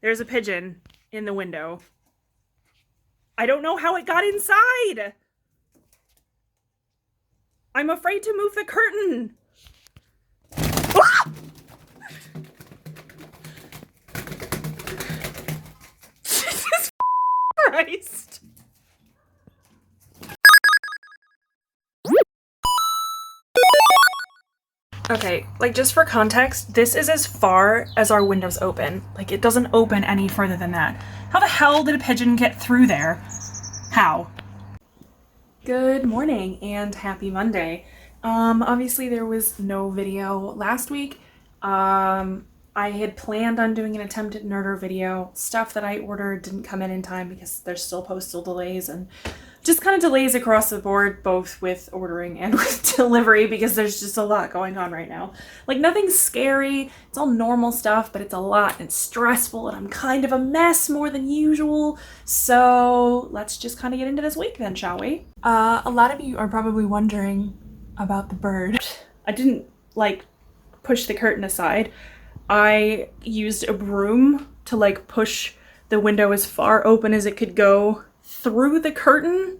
There's a pigeon in the window. I don't know how it got inside. I'm afraid to move the curtain. Ah! Jesus Christ. Okay, like just for context, this is as far as our windows open. Like it doesn't open any further than that. How the hell did a pigeon get through there? How? Good morning and happy Monday. Obviously there was no video last week. I had planned on doing an attempted nerder video. Stuff that I ordered didn't come in time because there's still postal delays and just kind of delays across the board, both with ordering and with delivery, because there's just a lot going on right now. Like nothing scary, it's all normal stuff, but it's a lot and it's stressful and I'm kind of a mess more than usual. So let's just kind of get into this week then, shall we? A lot of you are probably wondering about the bird. I didn't like push the curtain aside. I used a broom to like push the window as far open as it could go through the curtain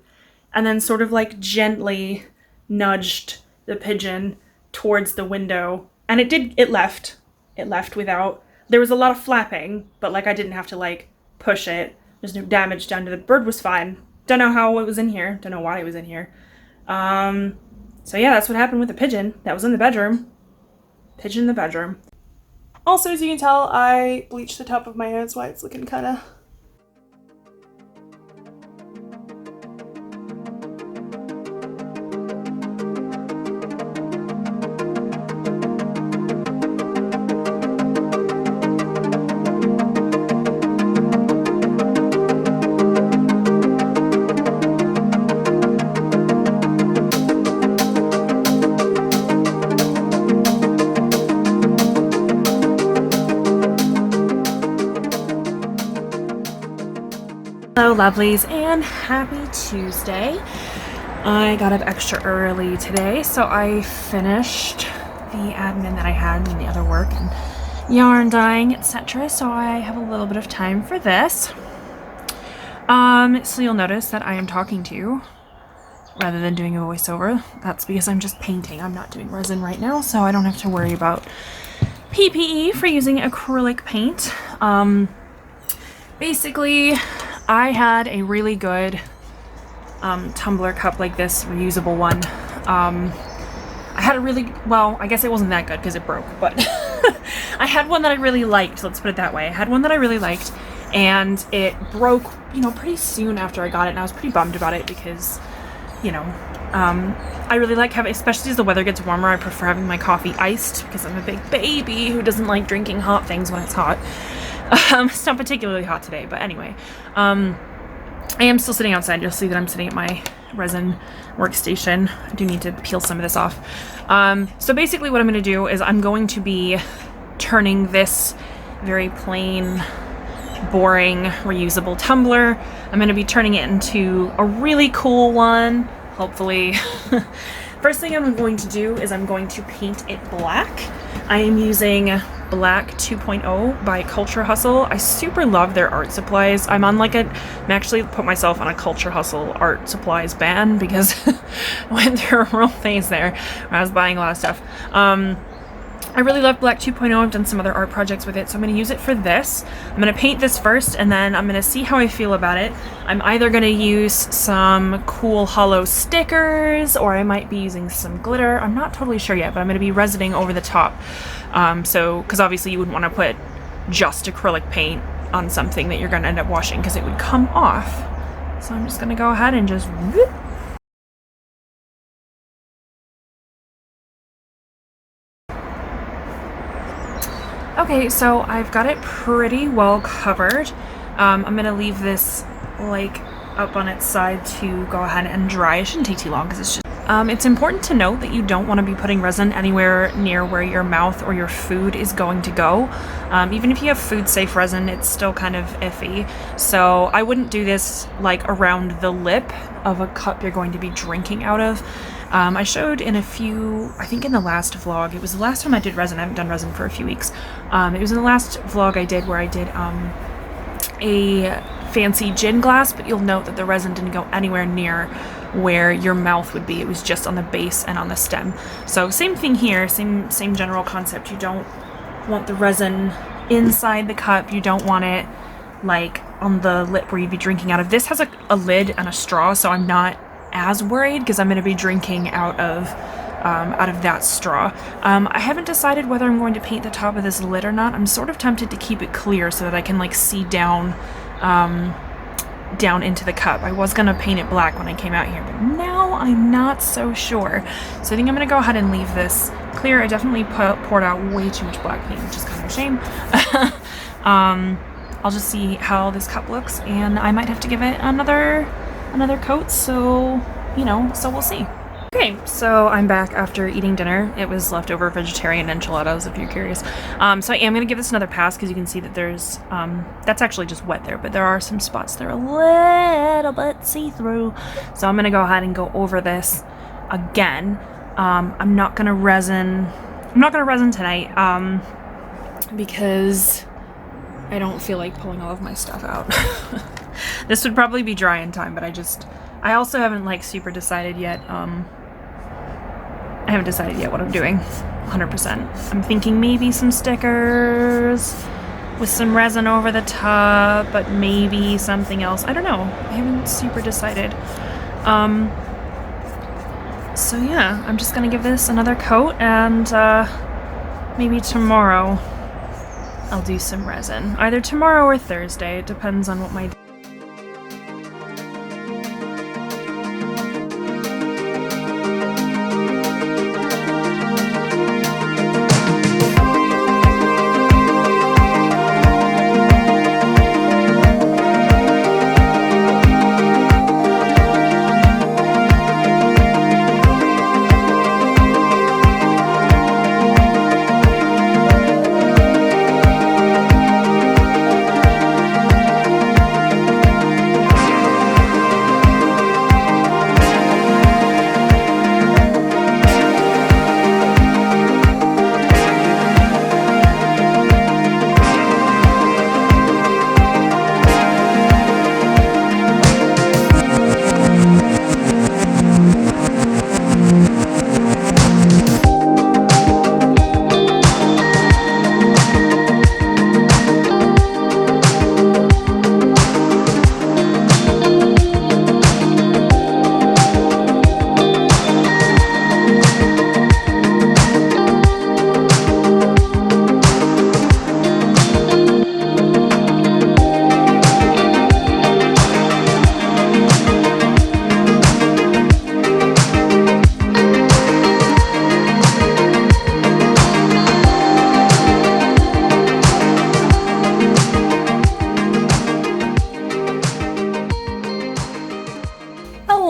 and then sort of like gently nudged the pigeon towards the window. And it left without, there was a lot of flapping, but like I didn't have to like push it. There's no damage done to the bird, was fine. Don't know how it was in here. Don't know why it was in here. So yeah, that's what happened with the pigeon. That was in the bedroom. Pigeon in the bedroom. Also, as you can tell, I bleached the top of my hair. That's why it's looking kind of... Hello lovelies and happy Tuesday. I got up extra early today, so I finished the admin that I had and the other work and yarn dyeing, etc. So I have a little bit of time for this. So you'll notice that I am talking to you rather than doing a voiceover. That's because I'm just painting. I'm not doing resin right now, so I don't have to worry about PPE for using acrylic paint. Basically, I had a really good tumbler cup like this, reusable one. I had a really, well, I guess it wasn't that good because it broke, but I had one that I really liked, let's put it that way. I had one that I really liked, and it broke, you know, pretty soon after I got it, and I was pretty bummed about it because, you know, I really like having, especially as the weather gets warmer, I prefer having my coffee iced because I'm a big baby who doesn't like drinking hot things when it's hot. It's not particularly hot today, but anyway, I am still sitting outside. You'll see that I'm sitting at my resin workstation. I do need to peel some of this off. So basically what I'm going to do is I'm going to be turning this very plain, boring, reusable tumbler. I'm going to be turning it into a really cool one, hopefully. First thing I'm going to do is I'm going to paint it black. I am using Black 2.0 by Culture Hustle. I super love their art supplies. I'm actually put myself on a Culture Hustle art supplies ban because I went through a real phase there where I was buying a lot of stuff. I really love Black 2.0. I've done some other art projects with it, so I'm going to use it for this. I'm going to paint this first, and then I'm going to see how I feel about it. I'm either going to use some cool hollow stickers, or I might be using some glitter. I'm not totally sure yet, but I'm going to be resining over the top. Because obviously you wouldn't want to put just acrylic paint on something that you're going to end up washing because it would come off. So I'm just going to go ahead and just whoop. Okay, so I've got it pretty well covered. I'm going to leave this like up on its side to go ahead and dry. It shouldn't take too long because it's just it's important to note that you don't want to be putting resin anywhere near where your mouth or your food is going to go. Even if you have food safe resin, it's still kind of iffy. So I wouldn't do this like around the lip of a cup you're going to be drinking out of. I showed in a few, I think in the last vlog, it was the last time I did resin. I haven't done resin for a few weeks. It was in the last vlog I did where I did a fancy gin glass, but you'll note that the resin didn't go anywhere near where your mouth would be. It was just on the base and on the stem. So same thing here, same general concept. You don't want the resin inside the cup. You don't want it like on the lip where you'd be drinking out of. This has a lid and a straw, so I'm not as worried because I'm going to be drinking out of that straw. I haven't decided whether I'm going to paint the top of this lid or not. I'm sort of tempted to keep it clear so that I can like see down into the cup. I was gonna paint it black when I came out here, but now I'm not so sure. So I think I'm gonna go ahead and leave this clear. I definitely poured out way too much black paint, which is kind of a shame. I'll just see how this cup looks, and I might have to give it another coat, so so we'll see. Okay, so I'm back after eating dinner. It was leftover vegetarian enchiladas, if you're curious. So I am going to give this another pass because you can see that there's, that's actually just wet there, but there are some spots that are a little bit see-through. So I'm going to go ahead and go over this again. I'm not going to resin tonight, because I don't feel like pulling all of my stuff out. This would probably be dry in time, but I also haven't like super decided yet, I haven't decided yet what I'm doing, 100%. I'm thinking maybe some stickers with some resin over the top, but maybe something else. I don't know. I haven't super decided. So yeah, I'm just gonna give this another coat, and maybe tomorrow I'll do some resin. Either tomorrow or Thursday. It depends on what my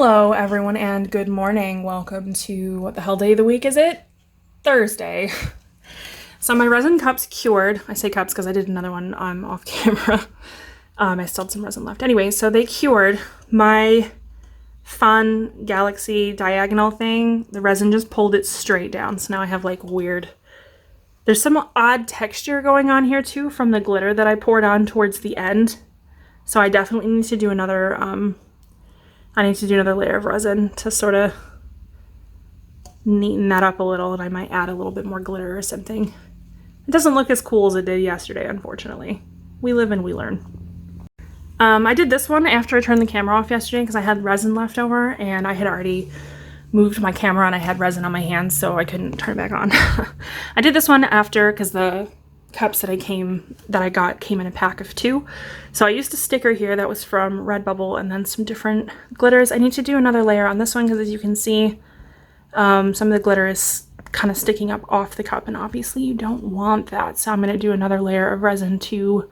Hello everyone and good morning. Welcome to, what the hell day of the week is it? Thursday. So my resin cup's cured. I say cups because I did another one off camera. I still had some resin left. Anyway, so they cured. My fun galaxy diagonal thing, the resin just pulled it straight down. So now I have like weird, there's some odd texture going on here too from the glitter that I poured on towards the end. So I definitely need to do another, layer of resin to sort of neaten that up a little, and I might add a little bit more glitter or something. It doesn't look as cool as it did yesterday, unfortunately. We live and we learn. I did this one after I turned the camera off yesterday because I had resin left over, and I had already moved my camera and I had resin on my hands, so I couldn't turn it back on. I did this one after because the cups that I got came in a pack of 2. So I used a sticker here that was from Redbubble and then some different glitters. I need to do another layer on this one because, as you can see, some of the glitter is kind of sticking up off the cup, and obviously you don't want that. So I'm going to do another layer of resin to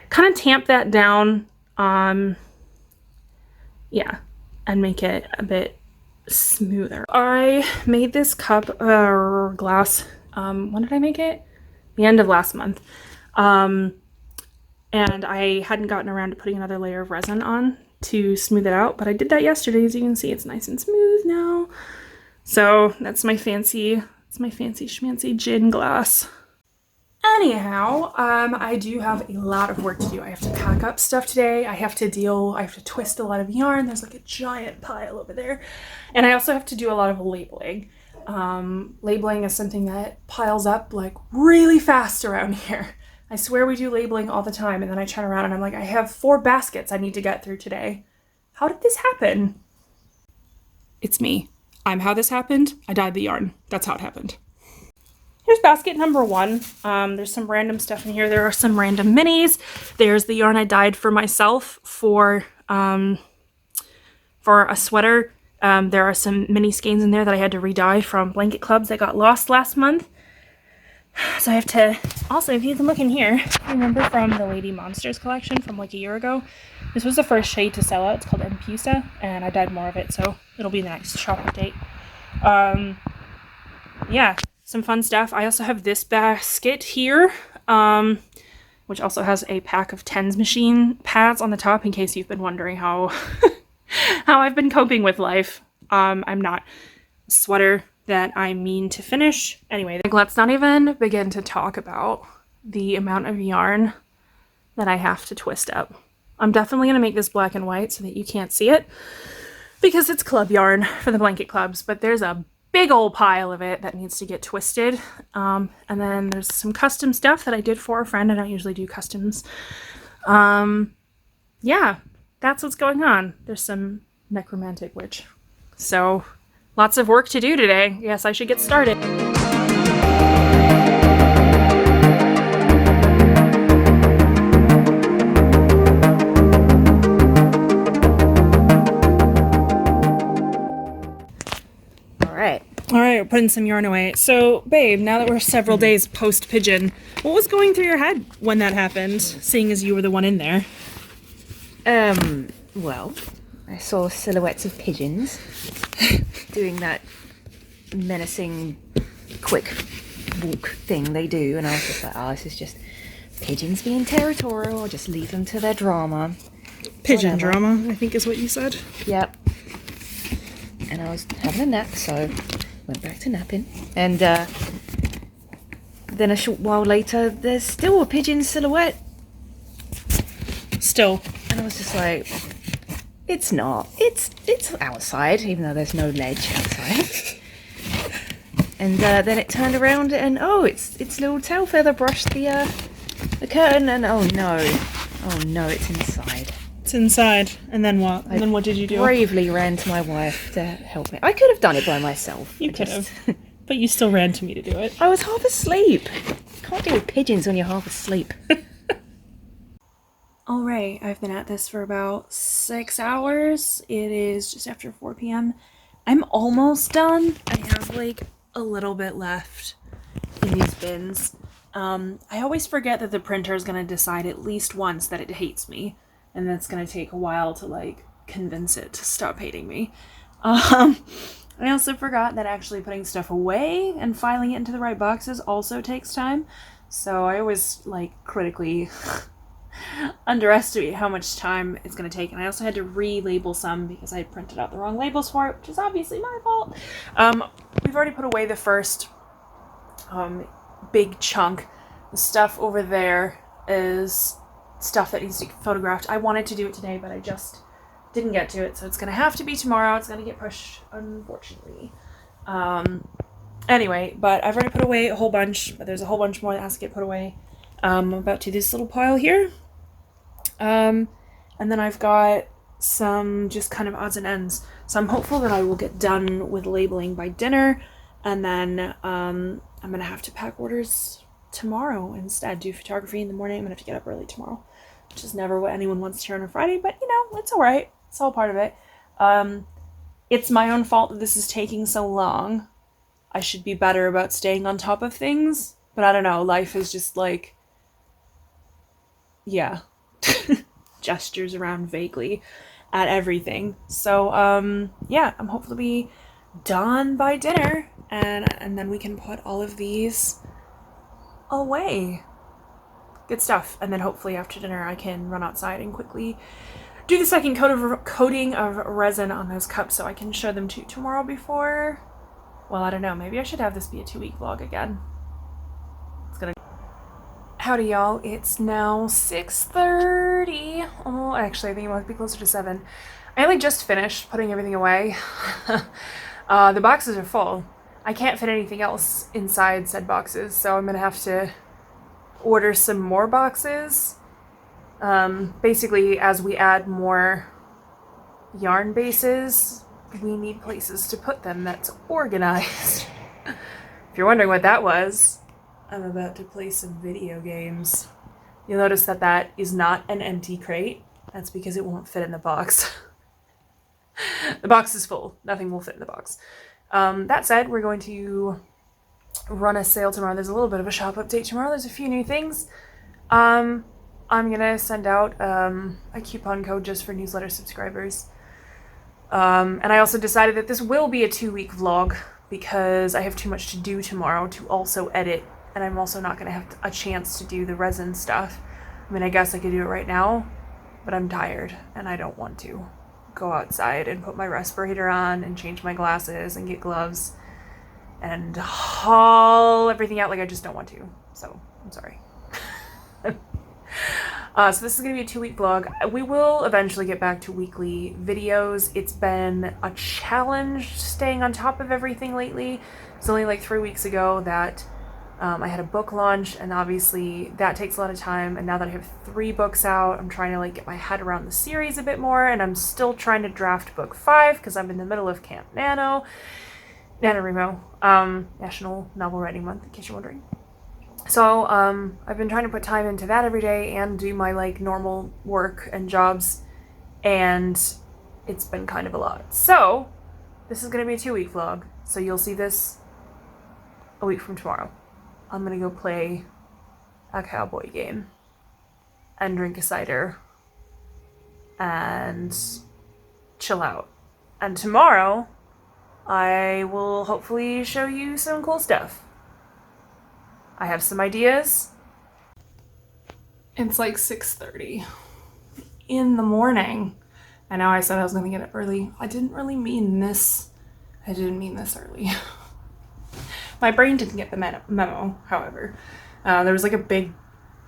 kind of tamp that down. Yeah, and make it a bit smoother. I made this cup or glass, when did I make it? The end of last month. And I hadn't gotten around to putting another layer of resin on to smooth it out, but I did that yesterday. As you can see, it's nice and smooth now. So that's my fancy schmancy gin glass. Anyhow, I do have a lot of work to do. I have to pack up stuff today. I have to twist a lot of yarn. There's like a giant pile over there. And I also have to do a lot of labeling. Labeling is something that piles up like really fast around here. I swear we do labeling all the time, and then I turn around and I'm like, I have 4 baskets I need to get through today. How did this happen? It's me. I'm how this happened. I dyed the yarn. That's how it happened. Here's basket number 1. There's some random stuff in here. There are some random minis. There's the yarn I dyed for myself for a sweater. There are some mini skeins in there that I had to re-dye from blanket clubs that got lost last month. So I have to, also, if you can look in here, remember from the Lady Monsters collection from like a year ago? This was the first shade to sell out. It's called Empusa, and I dyed more of it, so it'll be the next shop update. Yeah. Some fun stuff. I also have this basket here, which also has a pack of TENS machine pads on the top in case you've been wondering how how I've been coping with life. I'm not a sweater that I mean to finish. Anyway, let's not even begin to talk about the amount of yarn that I have to twist up. I'm definitely going to make this black and white so that you can't see it because it's club yarn for the blanket clubs, but there's a big old pile of it that needs to get twisted. And then there's some custom stuff that I did for a friend. I don't usually do customs. Yeah, that's what's going on. There's some necromantic witch. So lots of work to do today. Yes, I should get started. All right, we're putting some yarn away. So, babe, now that we're several days post-pigeon, what was going through your head when that happened, seeing as you were the one in there? Well, I saw silhouettes of pigeons doing that menacing, quick walk thing they do, and I was just like, oh, this is just pigeons being territorial. I'll just leave them to their drama. Pigeon Whatever. drama, I think is what you said. Yep. And I was having a nap, so went back to napping. And then a short while later, there's still a pigeon silhouette. Still. And I was just like, it's not. It's outside, even though there's no ledge outside. And then it turned around and, oh, its little tail feather brushed the curtain, and oh no, it's inside. It's inside. And then what? And then what did you do? Bravely ran to my wife to help me. I could have done it by myself. You could have. But you still ran to me to do it. I was half asleep. Can't deal with pigeons when you're half asleep. Alright, I've been at this for about 6 hours. It is just after 4 p.m. I'm almost done. I have like a little bit left in these bins. I always forget that the printer is going to decide at least once that it hates me. And that's going to take a while to like convince it to stop hating me. I also forgot that actually putting stuff away and filing it into the right boxes also takes time. So I always like critically underestimate how much time it's going to take. And I also had to relabel some because I printed out the wrong labels for it, which is obviously my fault. We've already put away the first big chunk. The stuff over there is stuff that needs to get photographed. I wanted to do it today, but I just didn't get to it, so it's gonna have to be tomorrow. It's gonna get pushed, unfortunately. Anyway, but I've already put away a whole bunch, but there's a whole bunch more that has to get put away. I'm about to do this little pile here. And then I've got some just kind of odds and ends. So I'm hopeful that I will get done with labeling by dinner, and then I'm gonna have to pack orders tomorrow instead. Do photography in the morning. I'm gonna have to get up early tomorrow, which is never what anyone wants to hear on a Friday, but you know, it's all right. It's all part of it. It's my own fault that this is taking so long. I should be better about staying on top of things, but I don't know. Life is just like, yeah, gestures around vaguely at everything. So, yeah, I'm hopeful to be done by dinner, and then we can put all of these away. Good stuff. And then hopefully after dinner I can run outside and quickly do the second coating of resin on those cups so I can show them to you tomorrow before, well, I don't know, maybe I should have this be a 2-week vlog again. Howdy y'all, it's now 6:30. Oh, actually I think it might be closer to 7. I only just finished putting everything away. The boxes are full. I can't fit anything else inside said boxes, so I'm gonna have to order some more boxes. Basically, as we add more yarn bases, we need places to put them that's organized. If you're wondering what that was, I'm about to play some video games. You'll notice that that is not an empty crate. That's because it won't fit in the box. The box is full. Nothing will fit in the box. That said, we're going to run a sale tomorrow. There's a little bit of a shop update tomorrow. There's a few new things. I'm gonna send out a coupon code just for newsletter subscribers. And I also decided that this will be a 2-week vlog because I have too much to do tomorrow to also edit, and I'm also not gonna have a chance to do the resin stuff. I mean, I guess I could do it right now, but I'm tired and I don't want to go outside and put my respirator on and change my glasses and get gloves and haul everything out. Like, I just don't want to, so I'm sorry. So this is going to be a 2-week vlog. We will eventually get back to weekly videos. It's been a challenge staying on top of everything lately. It's only like 3 weeks ago that I had a book launch, and obviously that takes a lot of time. And now that I have 3 books out, I'm trying to like get my head around the series a bit more, and I'm still trying to draft book 5 because I'm in the middle of Camp NaNoWriMo, National Novel Writing Month, in case you're wondering. So I've been trying to put time into that every day and do my like normal work and jobs, and it's been kind of a lot. So this is going to be a 2-week vlog, so you'll see this a week from tomorrow. I'm going to go play a cowboy game and drink a cider and chill out. And tomorrow I will hopefully show you some cool stuff. I have some ideas. It's like 6:30 in the morning. I know I said I was gonna get up early. I didn't really mean this. I didn't mean this early. My brain didn't get the memo, however. There was like a big,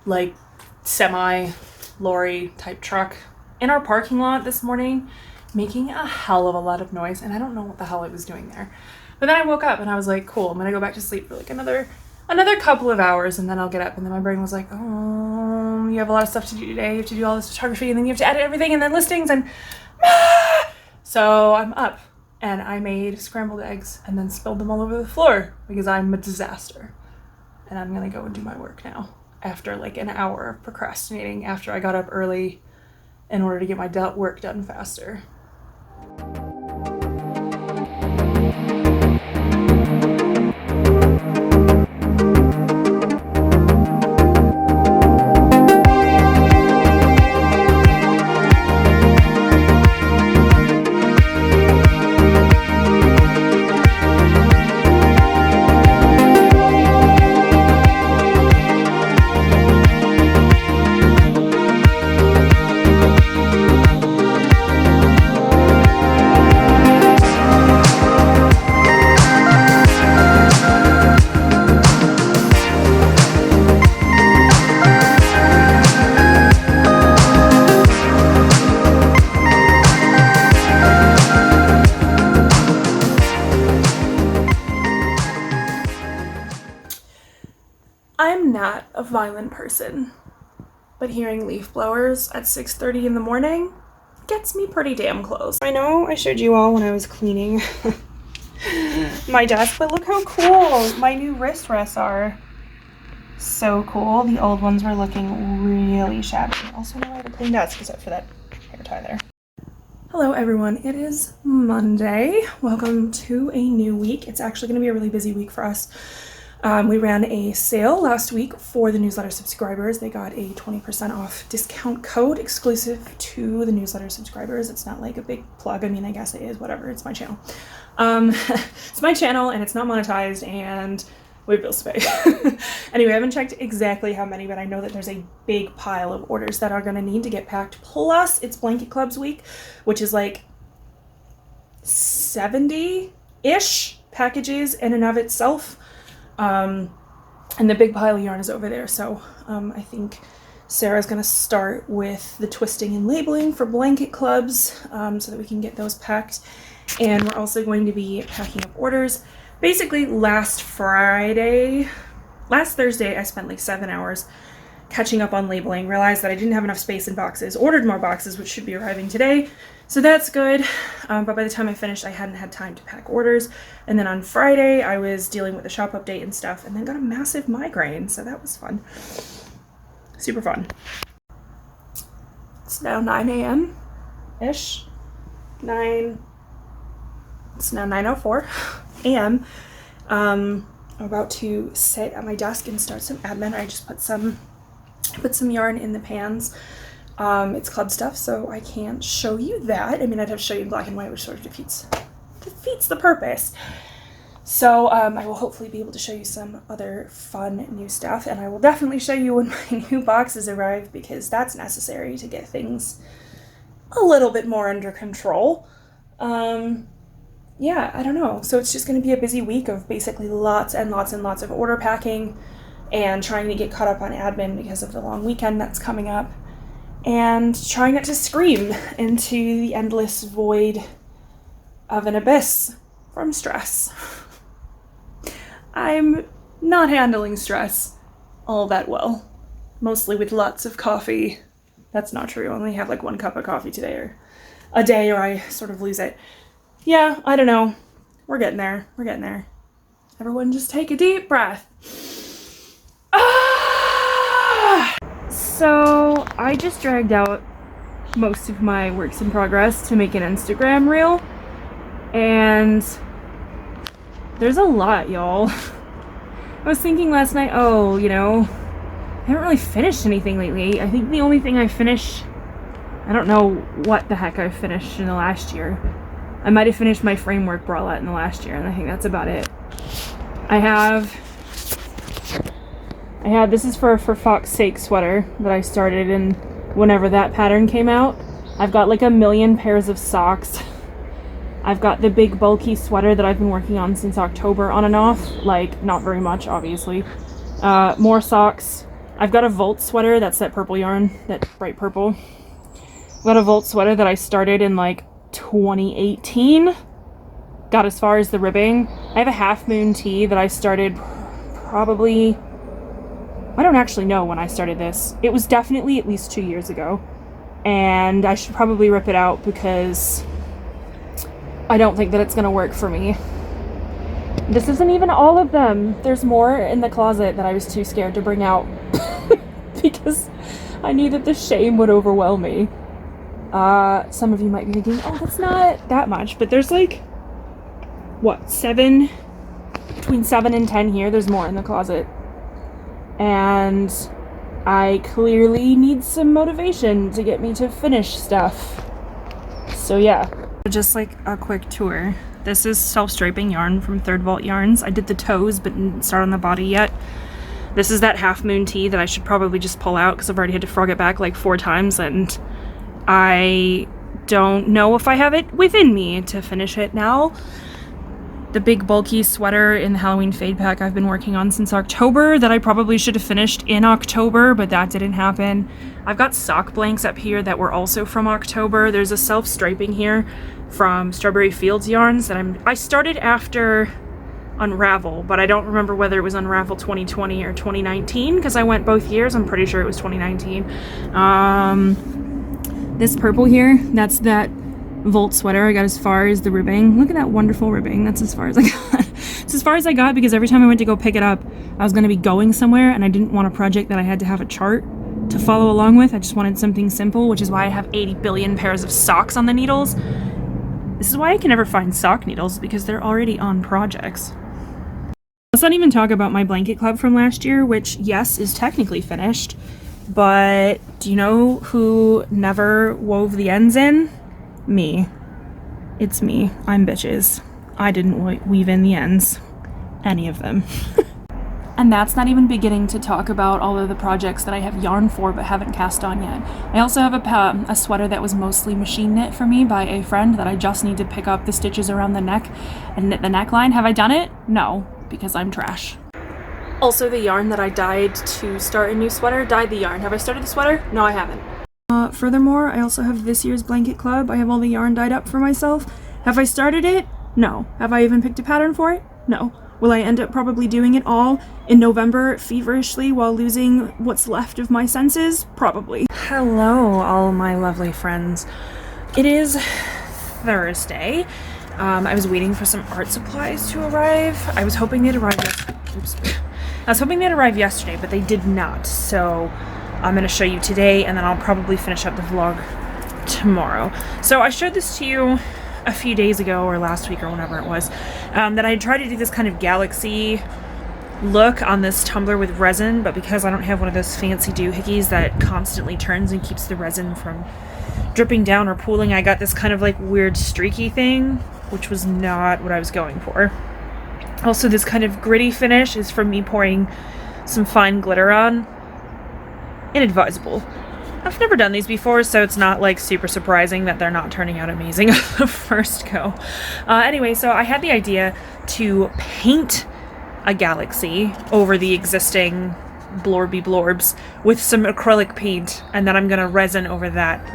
like, semi-lorry type truck in our parking lot this morning, making a hell of a lot of noise, and I don't know what the hell it was doing there. But then I woke up and I was like, cool, I'm gonna go back to sleep for like another couple of hours, and then I'll get up. And then my brain was like, oh, you have a lot of stuff to do today. You have to do all this photography, and then you have to edit everything, and then listings, and so I'm up, and I made scrambled eggs and then spilled them all over the floor because I'm a disaster. And I'm gonna go and do my work now after like an hour of procrastinating after I got up early in order to get my work done faster. I'm not a violent person, but hearing leaf blowers at 6:30 in the morning gets me pretty damn close. I know I showed you all when I was cleaning my desk, but look how cool my new wrist rests are. So cool. The old ones were looking really shabby. Also, now I have a clean desk except for that hair tie there. Hello everyone, it is Monday. Welcome to a new week. It's actually going to be a really busy week for us. We ran a sale last week for the newsletter subscribers. They got a 20% off discount code exclusive to the newsletter subscribers. It's not like a big plug. I mean, I guess it is, whatever. It's my channel. It's my channel and it's not monetized and we have bills to pay. Anyway, I haven't checked exactly how many, but I know that there's a big pile of orders that are going to need to get packed. Plus, it's Blanket Clubs week, which is like 70-ish packages in and of itself. And the big pile of yarn is over there. So I think Sarah's gonna start with the twisting and labeling for blanket clubs so that we can get those packed. And we're also going to be packing up orders. Basically last Thursday, I spent like 7 hours catching up on labeling, realized that I didn't have enough space in boxes, ordered more boxes, which should be arriving today. So that's good. But by the time I finished, I hadn't had time to pack orders. And then on Friday, I was dealing with the shop update and stuff, and then got a massive migraine. So that was fun. Super fun. It's now 9 a.m.-ish. It's now 9:04 a.m. I'm about to sit at my desk and start some admin. I just put some yarn in the pans. It's club stuff, so I can't show you that. I mean, I'd have to show you in black and white, which sort of defeats the purpose. So I will hopefully be able to show you some other fun new stuff, and I will definitely show you when my new boxes arrive, because that's necessary to get things a little bit more under control. Yeah, I don't know. So it's just going to be a busy week of basically lots and lots and lots of order packing and trying to get caught up on admin because of the long weekend that's coming up, and trying not to scream into the endless void of an abyss from stress. I'm not handling stress all that well, mostly with lots of coffee. That's not true. I only have like 1 cup of coffee today, or a day, or I sort of lose it. Yeah, I don't know. We're getting there. We're getting there. Everyone just take a deep breath. Ah! So I just dragged out most of my works in progress to make an Instagram reel, and there's a lot, y'all. I was thinking last night, oh, you know, I haven't really finished anything lately. I think the only thing I finished, I don't know what the heck I've finished in the last year. I might have finished my framework bralette in the last year, and I think that's about it. This is for Fox's Sake sweater that I started, and whenever that pattern came out, I've got like 1,000,000 pairs of socks. I've got the big bulky sweater that I've been working on since October on and off, like not very much, obviously. More socks. I've got a Volt sweater, that's that purple yarn, that bright purple. I've got a Volt sweater that I started in like 2018. Got as far as the ribbing. I have a Half Moon tee that I started probably, I don't actually know when I started this. It was definitely at least 2 years ago, and I should probably rip it out because I don't think that it's gonna work for me. This isn't even all of them. There's more in the closet that I was too scared to bring out because I knew that the shame would overwhelm me. Some of you might be thinking, oh, that's not that much, but there's like, what, between 7 and 10 here. There's more in the closet. And I clearly need some motivation to get me to finish stuff. So yeah. Just like a quick tour. This is self-striping yarn from Third Vault Yarns. I did the toes, but didn't start on the body yet. This is that Half Moon tee that I should probably just pull out because I've already had to frog it back like 4 times, and I don't know if I have it within me to finish it now. The big bulky sweater in the Halloween fade pack I've been working on since October that I probably should have finished in October, but that didn't happen. I've got sock blanks up here that were also from October. There's a self-striping here from Strawberry Fields Yarns that I started after Unravel, but I don't remember whether it was Unravel 2020 or 2019 because I went both years. I'm pretty sure it was 2019. This purple here, that's that Volt sweater. I got as far as the ribbing. Look at that wonderful ribbing. That's as far as I got. It's as far as I got because every time I went to go pick it up, I was going to be going somewhere and I didn't want a project that I had to have a chart to follow along with. I just wanted something simple, which is why I have 80 billion pairs of socks on the needles. This is why I can never find sock needles, because they're already on projects. Let's not even talk about my blanket club from last year, which, yes, is technically finished, but do you know who never wove the ends in? Me. It's me. I'm bitches. I didn't weave in the ends. Any of them. And that's not even beginning to talk about all of the projects that I have yarn for but haven't cast on yet. I also have a sweater that was mostly machine knit for me by a friend that I just need to pick up the stitches around the neck and knit the neckline. Have I done it? No, because I'm trash. Also, the yarn that I dyed to start a new sweater, dyed the yarn. Have I started the sweater? No, I haven't. Furthermore, I also have this year's blanket club. I have all the yarn dyed up for myself. Have I started it? No. Have I even picked a pattern for it? No. Will I end up probably doing it all in November feverishly while losing what's left of my senses? Probably. Hello, all my lovely friends. It is Thursday. I was waiting for some art supplies to arrive. I was hoping they'd arrive yesterday, but they did not. So I'm going to show you today, and then I'll probably finish up the vlog tomorrow. So I showed this to you a few days ago, or last week, or whenever it was, that I tried to do this kind of galaxy look on this tumbler with resin, but because I don't have one of those fancy doohickeys that constantly turns and keeps the resin from dripping down or pooling, I got this kind of like weird streaky thing, which was not what I was going for. Also, this kind of gritty finish is from me pouring some fine glitter on. Inadvisable. I've never done these before, so it's not like super surprising that they're not turning out amazing at the first go. Anyway, so I had the idea to paint a galaxy over the existing blorby blorbs with some acrylic paint, and then I'm gonna resin over that.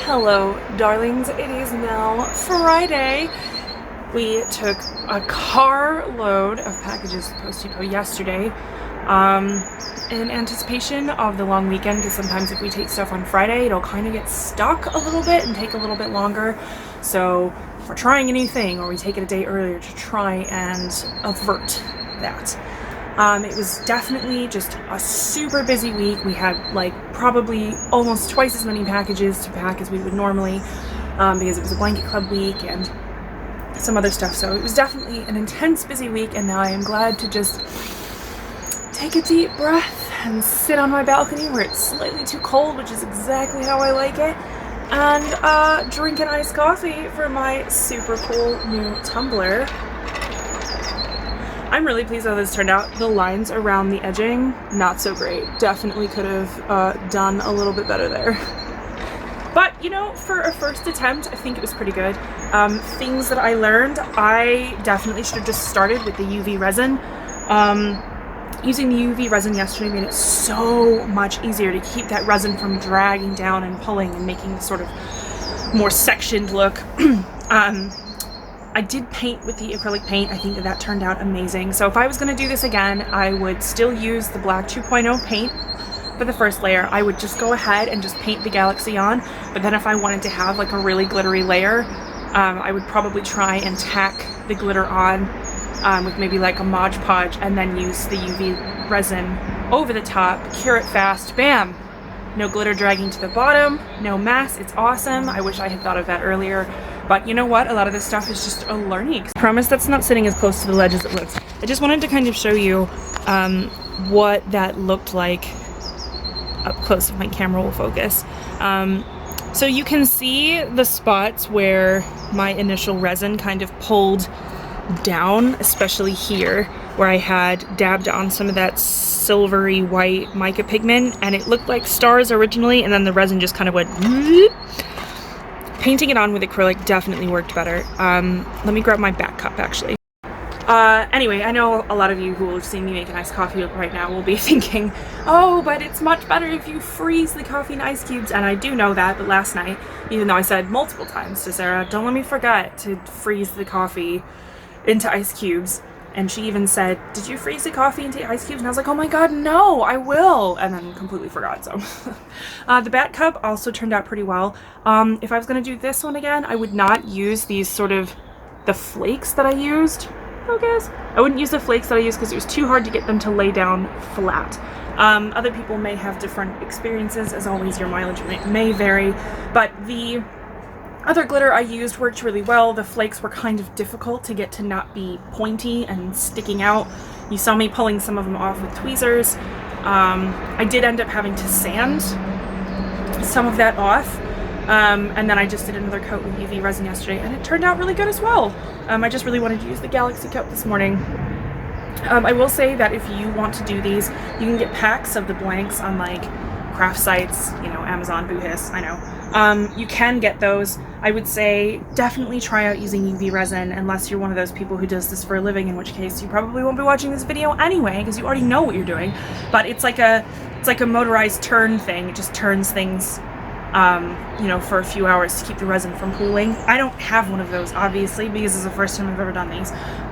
Hello, darlings. It is now Friday. We took a carload of packages to Post Depot yesterday in anticipation of the long weekend, because sometimes if we take stuff on Friday, it'll kind of get stuck a little bit and take a little bit longer. So if we're trying a new thing, or we take it a day earlier to try and avert that. It was definitely just a super busy week. We had like probably almost twice as many packages to pack as we would normally, because it was a blanket club week and some other stuff. So it was definitely an intense, busy week, and now I am glad to just take a deep breath and sit on my balcony where it's slightly too cold, which is exactly how I like it, and drink an iced coffee for my super cool new tumbler. I'm really pleased how this turned out. The lines around the edging, not so great. Definitely could have done a little bit better there. But, you know, for a first attempt, I think it was pretty good. Things that I learned, I definitely should have just started with the UV resin. Using the UV resin yesterday made it so much easier to keep that resin from dragging down and pulling and making the sort of more sectioned look. I did paint with the acrylic paint. I think that turned out amazing. So if I was going to do this again, I would still use the black 2.0 paint for the first layer. I would just go ahead and just paint the galaxy on. But then if I wanted to have like a really glittery layer, I would probably try and tack the glitter on with maybe like a Mod Podge, and then use the UV resin over the top, cure it fast, bam! No glitter dragging to the bottom, no mess, it's awesome. I wish I had thought of that earlier, but you know what? A lot of this stuff is just a learning. I promise that's not sitting as close to the ledge as it looks. I just wanted to kind of show you what that looked like up close if my camera will focus. So you can see the spots where my initial resin kind of pulled down, especially here where I had dabbed on some of that silvery white mica pigment, and it looked like stars originally, and then the resin just kind of went whoop. Painting it on with acrylic definitely worked better. Let me grab my back cup actually. Anyway, I know a lot of you who will see me make an iced coffee right now will be thinking, oh, but it's much better if you freeze the coffee in ice cubes, and I do know that, but last night, even though I said multiple times to Sarah, don't let me forget to freeze the coffee into ice cubes, and she even said, did you freeze the coffee into ice cubes? And I was like, oh my god, no, I will, and then completely forgot, so. The bat cup also turned out pretty well. If I was going to do this one again, I would not use these sort of, the flakes that I used. Focus. I wouldn't use the flakes that I used because it was too hard to get them to lay down flat. Other people may have different experiences. As always, your mileage may vary, but the other glitter I used worked really well. The flakes were kind of difficult to get to not be pointy and sticking out. You saw me pulling some of them off with tweezers. I did end up having to sand some of that off. And then I just did another coat with UV resin yesterday, and it turned out really good as well. I just really wanted to use the Galaxy cup this morning. I will say that if you want to do these, you can get packs of the blanks on like craft sites, you know, Amazon, Boohis, I know. You can get those. I would say definitely try out using UV resin unless you're one of those people who does this for a living, in which case you probably won't be watching this video anyway because you already know what you're doing. But it's like a motorized turn thing. It just turns things you know, for a few hours to keep the resin from pooling. I don't have one of those, obviously, because it's the first time I've ever done these.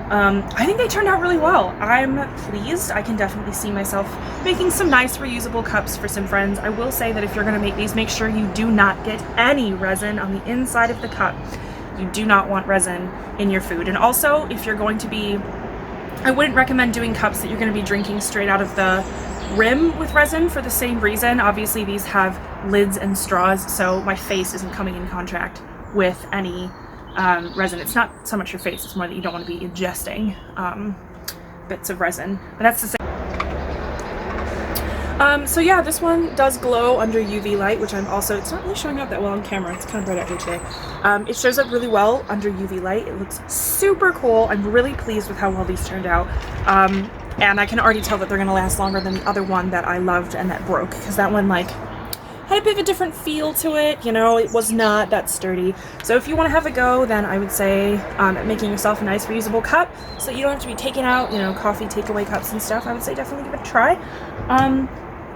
I think they turned out really well. I'm pleased. I can definitely see myself making some nice reusable cups for some friends. I will say that if you're going to make these, make sure you do not get any resin on the inside of the cup. You do not want resin in your food. And also, if you're going to be, I wouldn't recommend doing cups that you're going to be drinking straight out of the rim with resin for the same reason. Obviously these have lids and straws, so my face isn't coming in contact with any resin. It's not so much your face, it's more that you don't want to be ingesting bits of resin, but that's the same. So yeah, this one does glow under UV light, which I'm also, it's not really showing up that well on camera, it's kind of bright out here today. It shows up really well under UV light. It looks super cool. I'm really pleased with how well these turned out. And I can already tell that they're going to last longer than the other one that I loved and that broke, because that one like had a bit of a different feel to it, you know, it was not that sturdy. So if you want to have a go, then I would say at making yourself a nice reusable cup so you don't have to be taking out, you know, coffee takeaway cups and stuff, I would say definitely give it a try.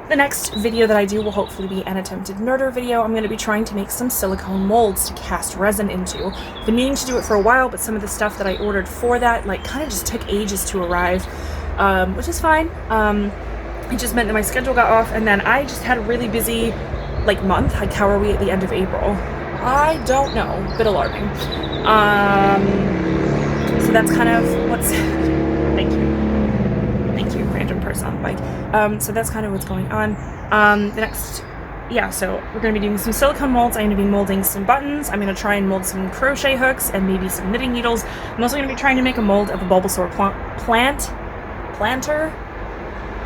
The next video that I do will hopefully be an attempted murder video. I'm going to be trying to make some silicone molds to cast resin into. I've been meaning to do it for a while, but some of the stuff that I ordered for that like kind of just took ages to arrive. Which is fine. It just meant that my schedule got off, and then I just had a really busy like month. Like, how are we at the end of April? I don't know. A bit alarming. So that's kind of what's thank you, random person on the bike. So that's kind of what's going on. The next, yeah, so we're going to be doing some silicone molds. I'm going to be molding some buttons. I'm going to try and mold some crochet hooks and maybe some knitting needles. I'm also going to be trying to make a mold of a Bulbasaur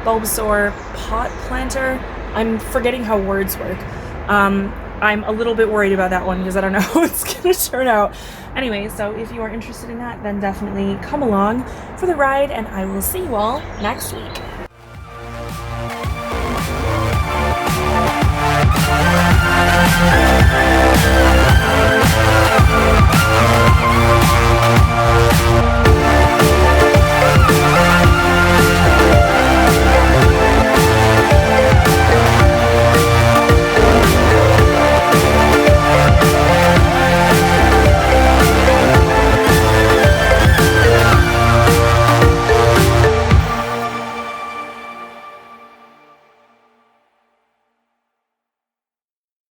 Bulbasaur pot planter. I'm forgetting how words work. I'm a little bit worried about that one because I don't know how it's gonna turn out. Anyway, so if you are interested in that, then definitely come along for the ride, and I will see you all next week.